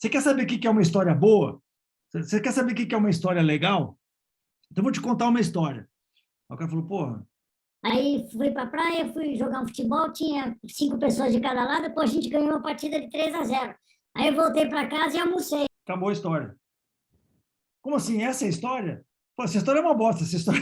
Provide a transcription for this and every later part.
Você quer saber o que é uma história boa? Você quer saber o que é uma história legal? Então, eu vou te contar uma história. Aí o cara falou, porra. Aí fui pra praia, fui jogar um futebol, tinha 5 pessoas de cada lado, depois a gente ganhou a partida de 3-0. Aí eu voltei para casa e almocei. Acabou a história. Como assim? Essa é a história? Pô, essa história é uma bosta. Essa história...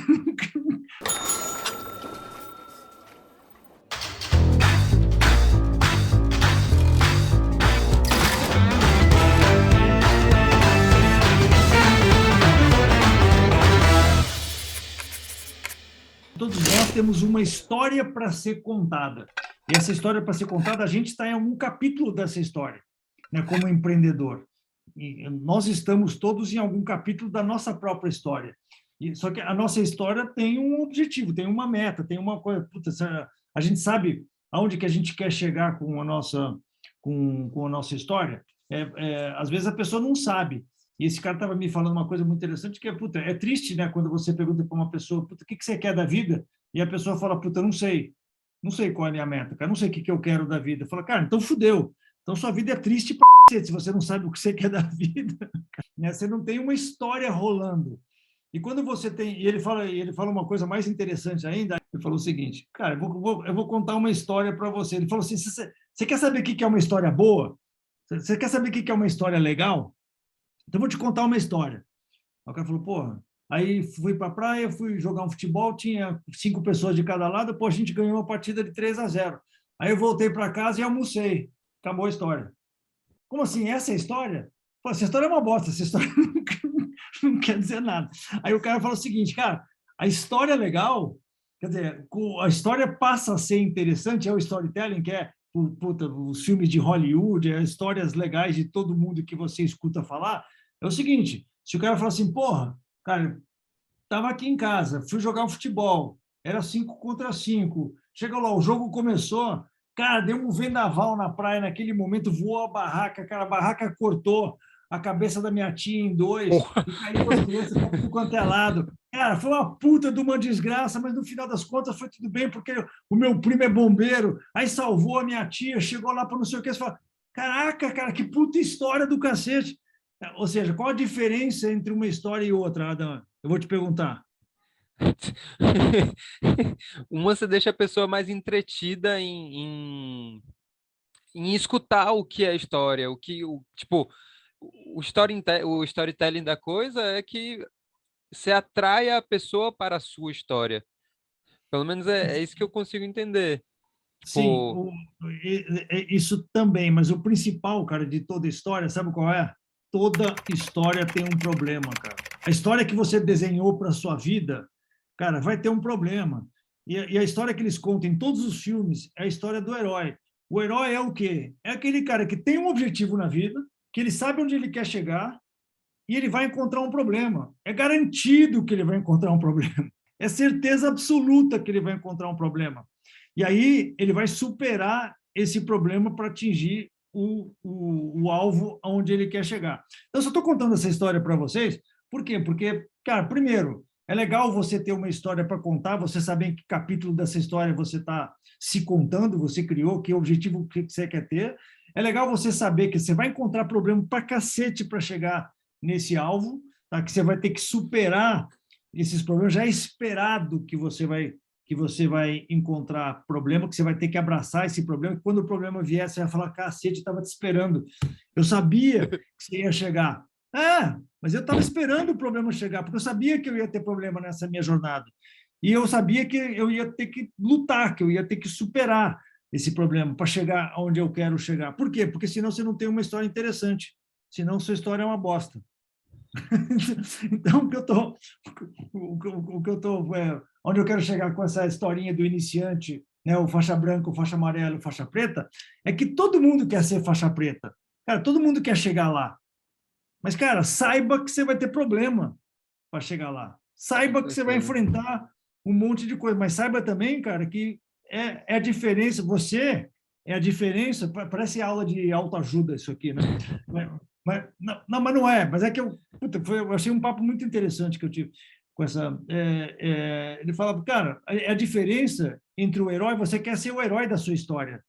Todos nós temos uma história para ser contada. E essa história para ser contada, a gente está em algum capítulo dessa história, né, como empreendedor. E nós estamos todos em algum capítulo da nossa própria história. Só que a nossa história tem um objetivo, tem uma meta, tem uma coisa. Puta, a gente sabe aonde que a gente quer chegar com a nossa história. Às vezes a pessoa não sabe. E esse cara estava me falando uma coisa muito interessante, que puta, é triste, né, quando você pergunta para uma pessoa, puta, o que você quer da vida? E a pessoa fala, puta, não sei. Não sei qual é a minha meta, cara, não sei o que eu quero da vida. Fala, cara, então fudeu. Então sua vida é triste pra cacete, se você não sabe o que você quer da vida. Né? Você não tem uma história rolando. E quando você tem... E ele fala uma coisa mais interessante ainda. Ele falou o seguinte, cara, eu vou contar uma história para você. Ele falou assim, você quer saber o que é uma história boa? Você quer saber o que é uma história legal? Então, eu vou te contar uma história. Aí o cara falou, porra, aí fui para a praia, fui jogar um futebol, tinha 5 pessoas de cada lado, pô, a gente ganhou uma partida de 3-0. Aí eu voltei para casa e almocei. Acabou a história. Como assim? Essa é a história? Pô, essa história é uma bosta, essa história não quer dizer nada. Aí o cara falou o seguinte, cara, a história é legal, quer dizer, a história passa a ser interessante, é o storytelling, que é puta, os filmes de Hollywood, as histórias legais de todo mundo que você escuta falar, é o seguinte, se o cara falar assim, porra, cara, estava aqui em casa, fui jogar um futebol, era 5 contra 5, chegou lá, o jogo começou, cara, deu um vendaval na praia, naquele momento voou a barraca, cara, a barraca cortou a cabeça da minha tia em dois, e caiu as crianças para tudo quanto é lado. Cara, foi uma puta de uma desgraça, mas no final das contas foi tudo bem, porque o meu primo é bombeiro, aí salvou a minha tia, chegou lá para não sei o que, você fala, caraca, cara, que puta história do cacete. Ou seja, qual a diferença entre uma história e outra, Adam? Eu vou te perguntar. Uma você deixa a pessoa mais entretida em escutar o que é a história, tipo, o storytelling da coisa é que você atrai a pessoa para a sua história. Pelo menos é isso que eu consigo entender. Sim, Tipo, isso também, mas o principal, cara, de toda história, sabe qual é? Toda história tem um problema, cara. A história que você desenhou para a sua vida, cara, vai ter um problema. E a história que eles contam em todos os filmes é a história do herói. O herói é o quê? É aquele cara que tem um objetivo na vida, que ele sabe onde ele quer chegar e ele vai encontrar um problema. É garantido que ele vai encontrar um problema. É certeza absoluta que ele vai encontrar um problema. E aí ele vai superar esse problema para atingir o alvo aonde ele quer chegar. Eu só estou contando essa história para vocês, por quê? Porque, cara, primeiro, é legal você ter uma história para contar, você saber em que capítulo dessa história você está se contando, você criou, que objetivo que você quer ter. É legal você saber que você vai encontrar problema para cacete para chegar nesse alvo, tá? Que você vai ter que superar esses problemas, já é esperado que você vai encontrar problema, que você vai ter que abraçar esse problema, que quando o problema vier, você vai falar, cacete, estava te esperando. Eu sabia que você ia chegar. Mas eu estava esperando o problema chegar, porque eu sabia que eu ia ter problema nessa minha jornada. E eu sabia que eu ia ter que lutar, que eu ia ter que superar esse problema para chegar onde eu quero chegar. Por quê? Porque senão você não tem uma história interessante. Senão sua história é uma bosta. Então, onde eu quero chegar com essa historinha do iniciante, né, o faixa branca, o faixa amarela, o faixa preta, é que todo mundo quer ser faixa preta. Cara, todo mundo quer chegar lá. Mas, cara, saiba que você vai ter problema para chegar lá. Saiba que você vai enfrentar um monte de coisa, mas saiba também, cara, que é a diferença, você é a diferença, parece aula de autoajuda isso aqui, né? Mas não é, mas é que eu achei um papo muito interessante que eu tive com essa. Ele falava, cara, a diferença entre o herói, você quer ser o herói da sua história.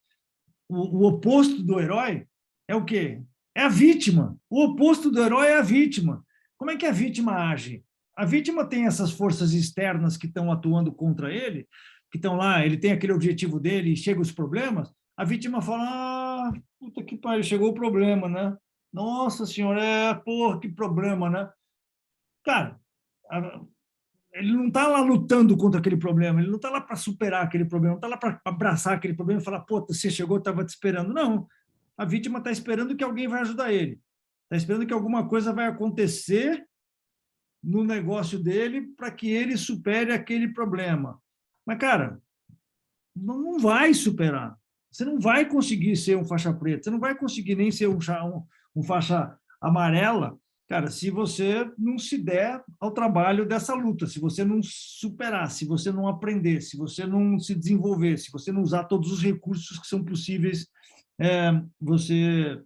O oposto do herói é o quê? É a vítima. O oposto do herói é a vítima. Como é que a vítima age? A vítima tem essas forças externas que estão atuando contra ele, que estão lá, ele tem aquele objetivo dele e chegam os problemas. A vítima fala: ah, puta que pariu, chegou o problema, né? Nossa senhora, porra, que problema, né? Cara, ele não está lá lutando contra aquele problema, ele não está lá para superar aquele problema, não está lá para abraçar aquele problema e falar: pô, você chegou, estava te esperando. Não. A vítima está esperando que alguém vai ajudar ele. Está esperando que alguma coisa vai acontecer no negócio dele para que ele supere aquele problema. Mas, cara, não vai superar. Você não vai conseguir ser um faixa preta, você não vai conseguir nem ser um faixa amarela, cara, se você não se der ao trabalho dessa luta, se você não superar, se você não aprender, se você não se desenvolver, se você não usar todos os recursos que são possíveis você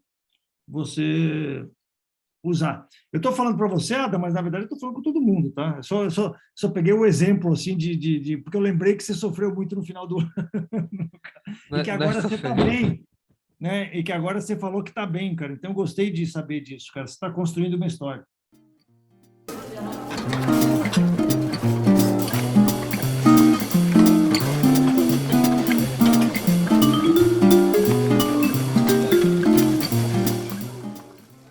usar. Eu estou falando para você, Ada, mas na verdade eu estou falando com todo mundo, tá? Só peguei o exemplo assim porque eu lembrei que você sofreu muito no final do ano e que agora você está bem, né? E que agora você falou que está bem, cara. Então eu gostei de saber disso, cara. Você está construindo uma história.